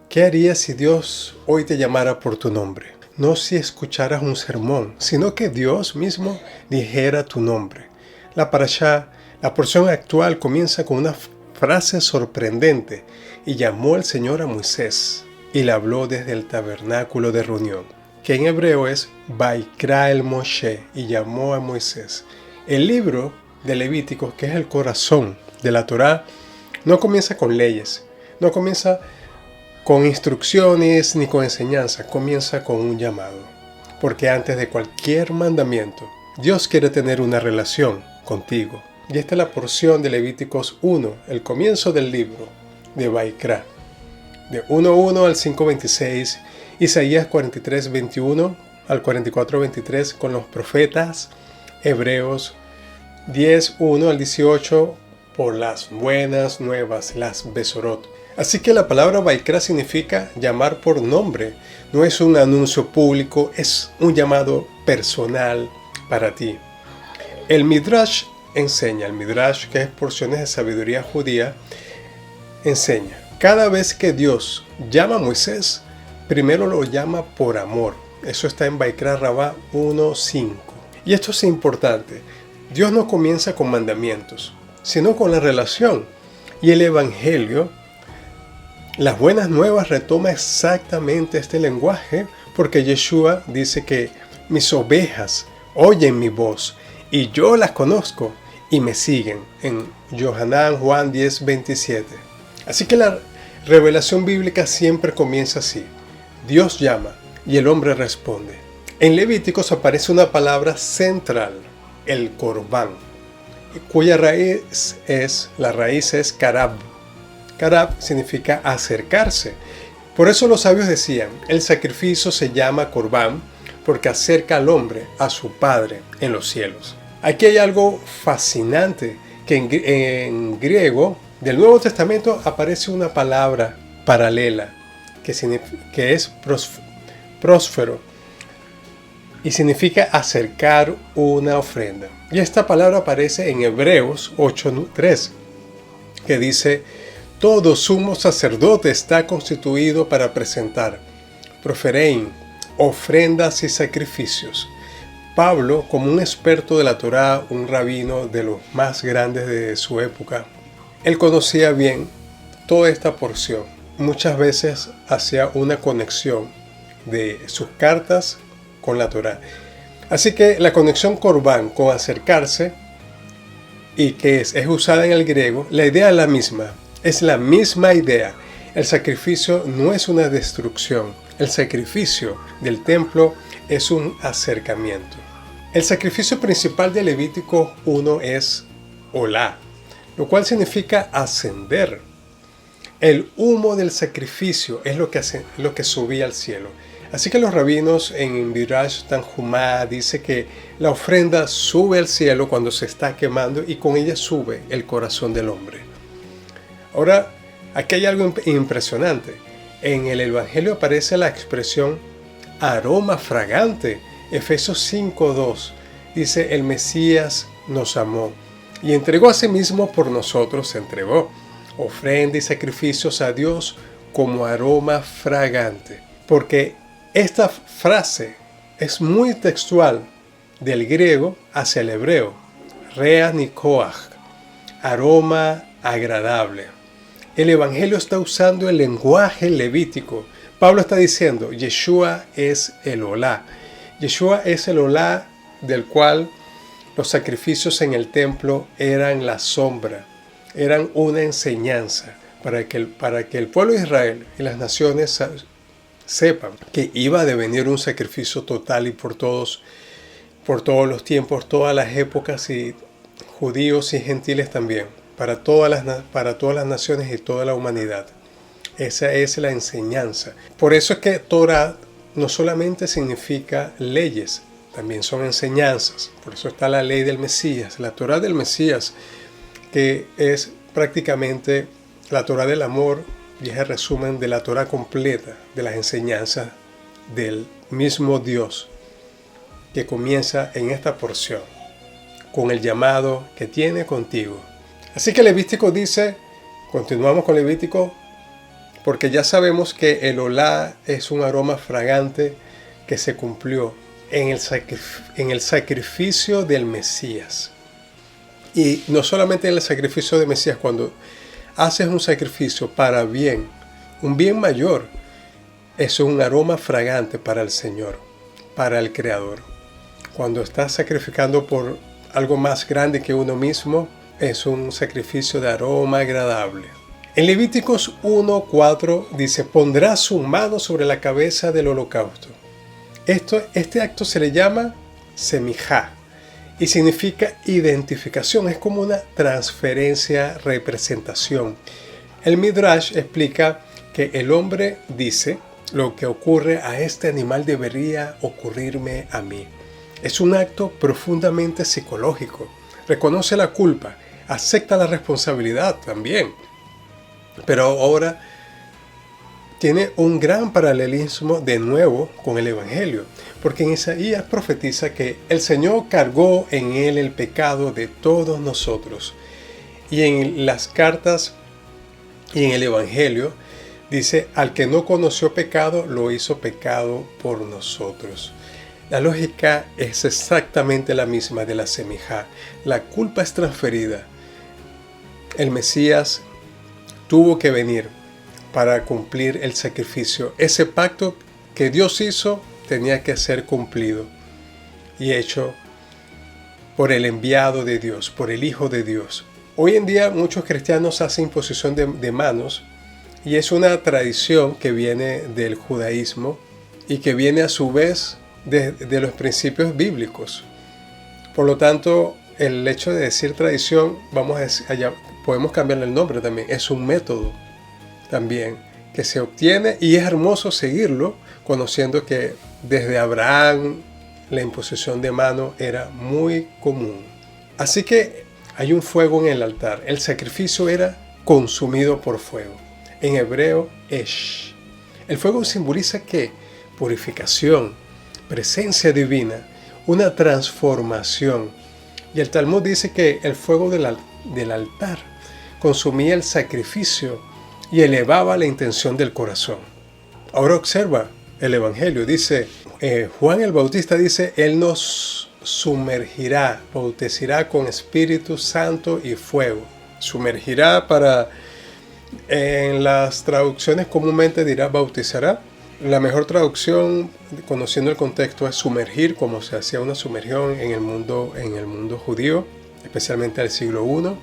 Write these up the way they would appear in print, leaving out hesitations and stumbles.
¿Qué harías si Dios hoy te llamara por tu nombre? No si escucharas un sermón, sino que Dios mismo dijera tu nombre. La parashá, la porción actual, comienza con una frase sorprendente. Y llamó el Señor a Moisés y le habló desde el tabernáculo de reunión, que en hebreo es Vaikra el Moshe, y llamó a Moisés. El libro de Levíticos, que es el corazón de la Torá, no comienza con leyes, no comienza con instrucciones ni con enseñanza, comienza con un llamado. Porque antes de cualquier mandamiento, Dios quiere tener una relación contigo. Y esta es la porción de Levíticos 1, el comienzo del libro de Vaikra, de 1.1 al 5.26, Isaías 43.21 al 44.23 con los profetas, Hebreos 10.1 al 18 por las buenas nuevas, las Besorot. Así que la palabra Vaikra significa llamar por nombre, no es un anuncio público, es un llamado personal para ti. El Midrash enseña, el Midrash, que es porciones de sabiduría judía, enseña, cada vez que Dios llama a Moisés, primero lo llama por amor. Eso está en Vaikra Rabá 1.5. Y esto es importante. Dios no comienza con mandamientos, sino con la relación. Y el Evangelio, las buenas nuevas, retoma exactamente este lenguaje, porque Yeshua dice que mis ovejas oyen mi voz y yo las conozco y me siguen, en Yohanan Juan 10.27. Así que la revelación bíblica siempre comienza así. Dios llama y el hombre responde. En Levíticos aparece una palabra central, el corbán, cuya raíz es karab. Karab significa acercarse. Por eso los sabios decían, el sacrificio se llama corbán porque acerca al hombre a su Padre en los cielos. Aquí hay algo fascinante, que en griego del Nuevo Testamento aparece una palabra paralela que es próspero y significa acercar una ofrenda. Y esta palabra aparece en Hebreos 8.3, que dice, todo sumo sacerdote está constituido para presentar, proferein, ofrendas y sacrificios. Pablo, como un experto de la Torá, un rabino de los más grandes de su época, él conocía bien toda esta porción. Muchas veces hacía una conexión de sus cartas con la Torá. Así que la conexión corbán con acercarse, y que es usada en el griego, la idea es la misma. Es la misma idea. El sacrificio no es una destrucción. El sacrificio del templo es un acercamiento. El sacrificio principal de Levítico 1 es Olá, lo cual significa ascender. El humo del sacrificio es lo que subía al cielo. Así que los rabinos en Midrash Tanjumá dice que la ofrenda sube al cielo cuando se está quemando y con ella sube el corazón del hombre. Ahora, aquí hay algo impresionante. En el Evangelio aparece la expresión aroma fragante. Efesios 5.2 dice, el Mesías nos amó y entregó a sí mismo por nosotros, se entregó ofrenda y sacrificios a Dios como aroma fragante. Porque esta frase es muy textual del griego hacia el hebreo, rea nikoach, aroma agradable. El Evangelio está usando el lenguaje levítico. Pablo está diciendo, Yeshua es el Olá. Yeshua es el Olá del cual los sacrificios en el templo eran la sombra, eran una enseñanza para que el pueblo de Israel y las naciones sepan que iba a devenir un sacrificio total y por todos los tiempos, todas las épocas, y judíos y gentiles también, para todas las naciones y toda la humanidad. Esa es la enseñanza. Por eso es que Torah no solamente significa leyes, también son enseñanzas. Por eso está la ley del Mesías, la Torah del Mesías, que es prácticamente la Torah del amor y es el resumen de la Torah completa, de las enseñanzas del mismo Dios, que comienza en esta porción, con el llamado que tiene contigo. Así que Levítico dice, continuamos con Levítico, porque ya sabemos que el olá es un aroma fragante que se cumplió en el sacrificio del Mesías. Y no solamente en el sacrificio del Mesías, cuando haces un sacrificio para bien, un bien mayor, eso es un aroma fragante para el Señor, para el Creador. Cuando estás sacrificando por algo más grande que uno mismo, es un sacrificio de aroma agradable. En Levíticos 1:4 dice: pondrá su mano sobre la cabeza del holocausto. Este acto se le llama semijá y significa identificación, es como una transferencia, representación. El Midrash explica que el hombre dice: lo que ocurre a este animal debería ocurrirme a mí. Es un acto profundamente psicológico. Reconoce la culpa, acepta la responsabilidad también. Pero ahora tiene un gran paralelismo de nuevo con el Evangelio, porque en Isaías profetiza que el Señor cargó en él el pecado de todos nosotros. Y en las cartas y en el Evangelio dice: al que no conoció pecado, lo hizo pecado por nosotros. La lógica es exactamente la misma de la semijá. La culpa es transferida. El Mesías tuvo que venir para cumplir el sacrificio. Ese pacto que Dios hizo tenía que ser cumplido y hecho por el enviado de Dios, por el Hijo de Dios. Hoy en día muchos cristianos hacen imposición de manos, y es una tradición que viene del judaísmo y que viene a su vez de los principios bíblicos. Por lo tanto, el hecho de decir tradición, podemos cambiarle el nombre también, es un método también que se obtiene, y es hermoso seguirlo, conociendo que desde Abraham la imposición de mano era muy común. Así que hay un fuego en el altar. El sacrificio era consumido por fuego. En hebreo, esh. El fuego simboliza ¿qué? Purificación, presencia divina, una transformación. Y el Talmud dice que el fuego del altar consumía el sacrificio y elevaba la intención del corazón. Ahora observa el Evangelio. Dice, Juan el Bautista dice: Él nos sumergirá, bautizará con Espíritu Santo y fuego. Sumergirá en las traducciones comúnmente dirá bautizará. La mejor traducción, conociendo el contexto, es sumergir, como se hacía una sumergión en el mundo judío, especialmente al siglo I.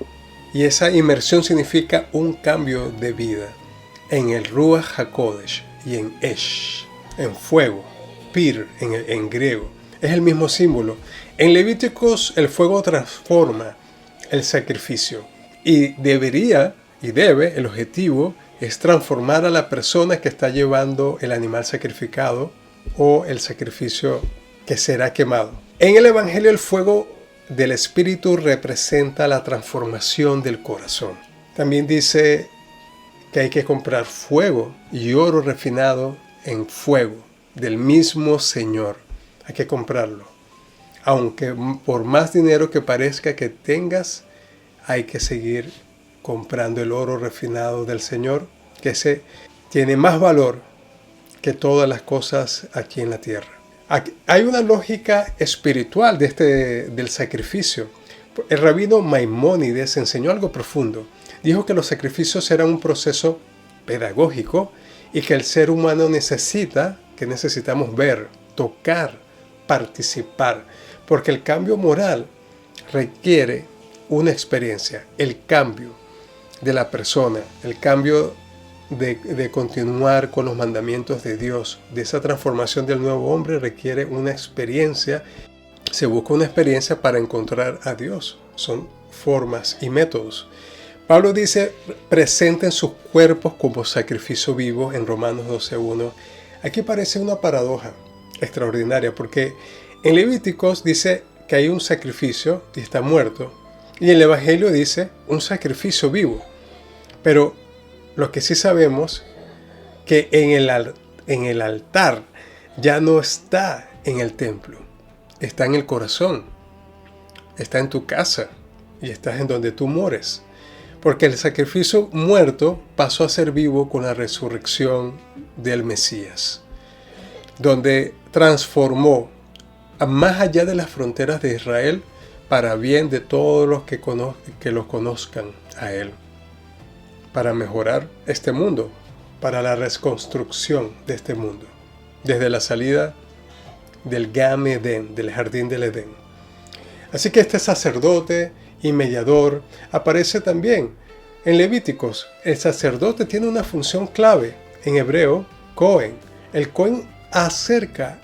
Y esa inmersión significa un cambio de vida en el Ruach HaKodesh y en Esh, en fuego, Pir en griego. Es el mismo símbolo. En Levíticos el fuego transforma el sacrificio y debe, el objetivo es transformar a la persona que está llevando el animal sacrificado o el sacrificio que será quemado. En el Evangelio el fuego del Espíritu representa la transformación del corazón. También dice que hay que comprar fuego y oro refinado en fuego del mismo Señor. Hay que comprarlo. Aunque por más dinero que parezca que tengas, hay que seguir comprando el oro refinado del Señor, que ese tiene más valor que todas las cosas aquí en la tierra. Hay una lógica espiritual del sacrificio. El rabino Maimónides enseñó algo profundo. Dijo que los sacrificios eran un proceso pedagógico y que el ser humano necesitamos ver, tocar, participar, porque el cambio moral requiere una experiencia, el cambio de la persona, el cambio de continuar con los mandamientos de Dios, de esa transformación del nuevo hombre requiere una experiencia. Se busca una experiencia para encontrar a Dios. Son formas y métodos. Pablo dice: presenten sus cuerpos como sacrificio vivo en Romanos 12:1. Aquí parece una paradoja extraordinaria, porque en Levíticos dice que hay un sacrificio y está muerto, y en el Evangelio dice un sacrificio vivo. Pero lo que sí sabemos que en el altar ya no está en el templo, está en el corazón, está en tu casa y estás en donde tú mores. porque el sacrificio muerto pasó a ser vivo con la resurrección del Mesías, donde transformó más allá de las fronteras de Israel para bien de todos los que los conozcan a Él, para mejorar este mundo, para la reconstrucción de este mundo, desde la salida del Gan Edén, del jardín del Edén. Así que este sacerdote y mediador aparece también en Levíticos. El sacerdote tiene una función clave, en hebreo, Cohen. El Cohen acerca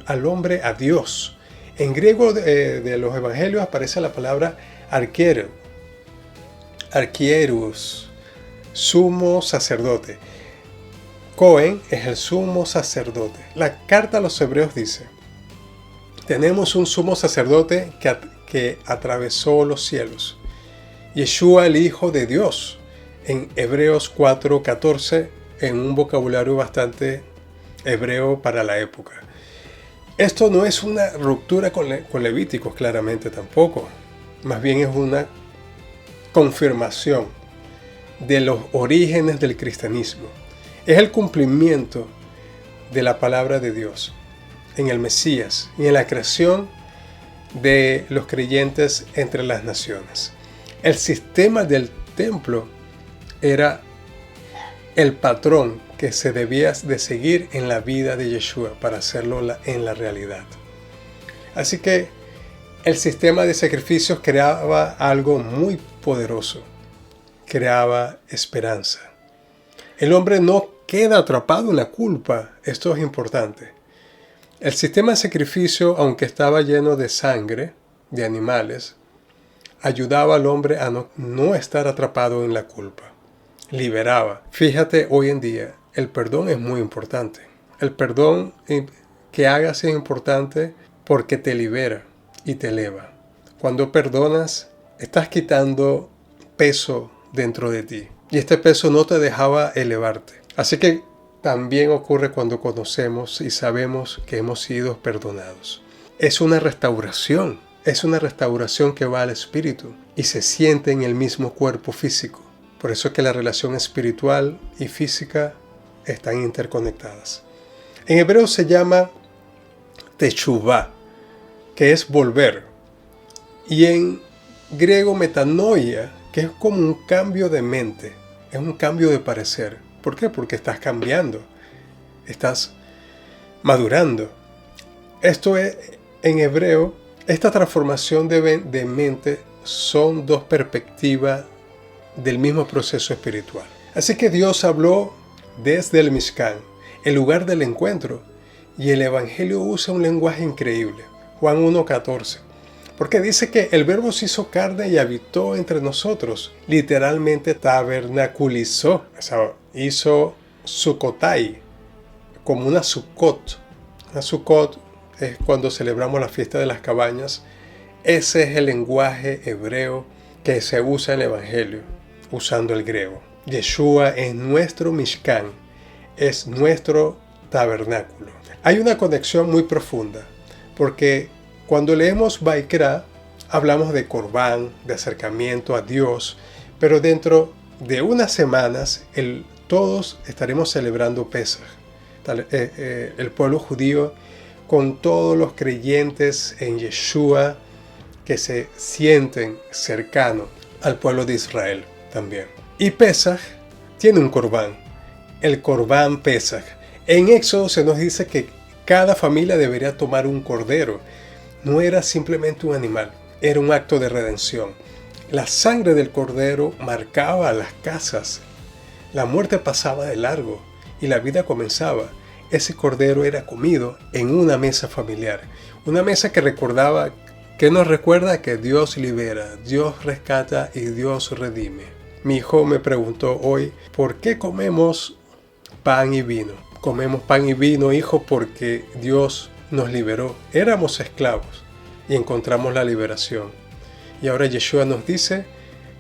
al hombre a Dios. En griego de los evangelios aparece la palabra arquierus, sumo sacerdote. Cohen es el sumo sacerdote. La carta a los hebreos dice: tenemos un sumo sacerdote que atravesó los cielos, Yeshua, el Hijo de Dios, en Hebreos 4:14, en un vocabulario bastante hebreo para la época. Esto no es una ruptura con Levíticos, claramente tampoco. Más bien es una confirmación de los orígenes del cristianismo. Es el cumplimiento de la palabra de Dios en el Mesías y en la creación de los creyentes entre las naciones. El sistema del templo era el patrón que se debía de seguir en la vida de Yeshua para hacerlo en la realidad. Así que el sistema de sacrificios creaba algo muy poderoso, creaba esperanza. El hombre no queda atrapado en la culpa, esto es importante. El sistema de sacrificio, aunque estaba lleno de sangre de animales, ayudaba al hombre a no estar atrapado en la culpa. Liberaba. Fíjate, hoy en día, el perdón es muy importante. El perdón que hagas es importante porque te libera y te eleva. Cuando perdonas, estás quitando peso dentro de ti. Y este peso no te dejaba elevarte. Así que también ocurre cuando conocemos y sabemos que hemos sido perdonados. Es una restauración que va al espíritu y se siente en el mismo cuerpo físico. Por eso es que la relación espiritual y física están interconectadas. En hebreo se llama teshuvah, que es volver. Y en griego metanoia, que es como un cambio de mente, es un cambio de parecer. ¿Por qué? Porque estás cambiando, estás madurando. Esto es, en hebreo, esta transformación de mente son dos perspectivas del mismo proceso espiritual. Así que Dios habló desde el Mishkan, el lugar del encuentro, y el Evangelio usa un lenguaje increíble. Juan 1:14. Porque dice que el Verbo se hizo carne y habitó entre nosotros. Literalmente tabernaculizó. O sea, hizo sukotai, como una sukkot. Una sukkot es cuando celebramos la fiesta de las cabañas. Ese es el lenguaje hebreo que se usa en el Evangelio, usando el griego. Yeshua es nuestro Mishkan, es nuestro tabernáculo. Hay una conexión muy profunda, porque cuando leemos Vaikra, hablamos de Corbán, de acercamiento a Dios, pero dentro de unas semanas todos estaremos celebrando Pesaj. El pueblo judío, con todos los creyentes en Yeshua, que se sienten cercanos al pueblo de Israel también. Y Pesaj tiene un Corbán, el Corbán Pesaj. En Éxodo se nos dice que cada familia debería tomar un cordero. No era simplemente un animal, era un acto de redención. La sangre del cordero marcaba las casas. La muerte pasaba de largo y la vida comenzaba. Ese cordero era comido en una mesa familiar. Una mesa que nos recuerda que Dios libera, Dios rescata y Dios redime. Mi hijo me preguntó hoy, ¿por qué comemos pan y vino? Comemos pan y vino, hijo, porque Dios nos liberó. Éramos esclavos y encontramos la liberación. Y ahora Yeshua nos dice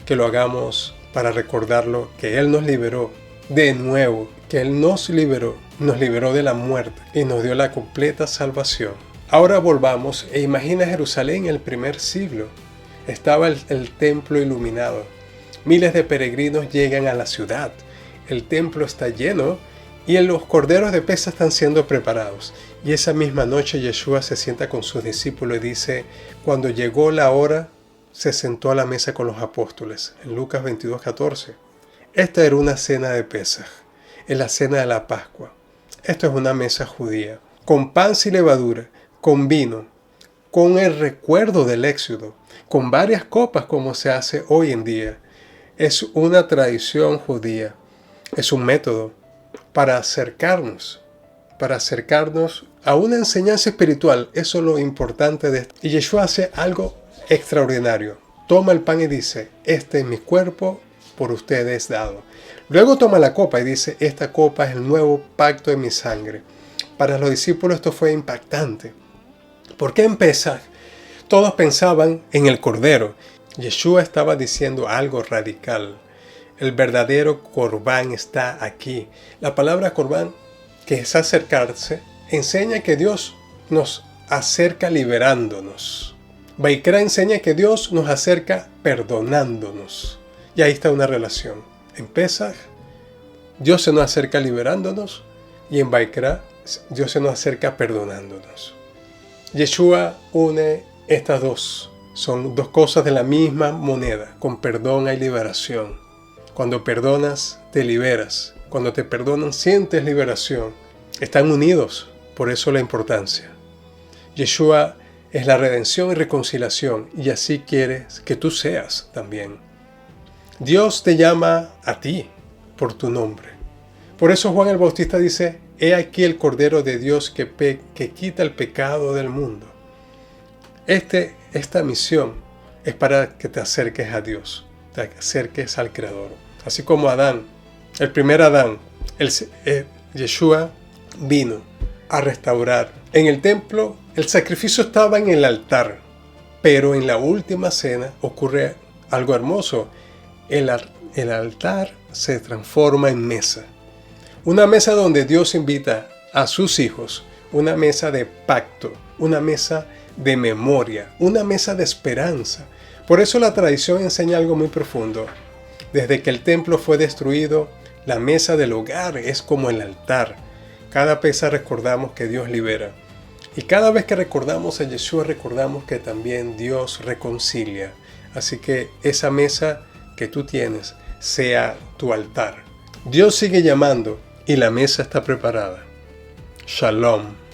que lo hagamos para recordarlo, que Él nos liberó de nuevo, que Él nos liberó de la muerte y nos dio la completa salvación. Ahora volvamos e imagina Jerusalén en el primer siglo. Estaba el templo iluminado. Miles de peregrinos llegan a la ciudad. El templo está lleno y los corderos de Pesaj están siendo preparados. Y esa misma noche Yeshua se sienta con sus discípulos y dice, cuando llegó la hora, se sentó a la mesa con los apóstoles. En Lucas 22:14. Esta era una cena de Pesaj, es la cena de la Pascua. Esto es una mesa judía, con pan sin levadura, con vino, con el recuerdo del Éxodo, con varias copas como se hace hoy en día. Es una tradición judía, es un método para acercarnos a una enseñanza espiritual. Eso es lo importante de esto. Y Yeshua hace algo extraordinario. Toma el pan y dice, este es mi cuerpo por ustedes dado. Luego toma la copa y dice, esta copa es el nuevo pacto de mi sangre. Para los discípulos esto fue impactante. ¿Por qué en Pesaj todos pensaban en el cordero? Yeshua estaba diciendo algo radical. El verdadero corbán está aquí. La palabra corbán, que es acercarse, enseña que Dios nos acerca liberándonos. Vaikra enseña que Dios nos acerca perdonándonos. Y ahí está una relación. En Pesaj, Dios se nos acerca liberándonos, y en Vaikra, Dios se nos acerca perdonándonos. Yeshua une estas dos. Son dos cosas de la misma moneda. Con perdón hay liberación. Cuando perdonas, te liberas. Cuando te perdonan, sientes liberación. Están unidos. Por eso la importancia. Yeshua es la redención y reconciliación, y así quieres que tú seas también. Dios te llama a ti por tu nombre. Por eso Juan el Bautista dice, he aquí el Cordero de Dios que quita el pecado del mundo. Esta misión es para que te acerques a Dios, te acerques al Creador. Así como Adán, el primer Adán, Yeshua vino a restaurar. En el templo, el sacrificio estaba en el altar, pero en la última cena ocurre algo hermoso. El altar se transforma en mesa. Una mesa donde Dios invita a sus hijos, una mesa de pacto, una mesa de memoria, una mesa de esperanza. Por eso la tradición enseña algo muy profundo. Desde que el templo fue destruido, la mesa del hogar es como el altar. Cada Pesaj recordamos que Dios libera. Y cada vez que recordamos a Yeshua, recordamos que también Dios reconcilia. Así que esa mesa que tú tienes sea tu altar. Dios sigue llamando y la mesa está preparada. Shalom.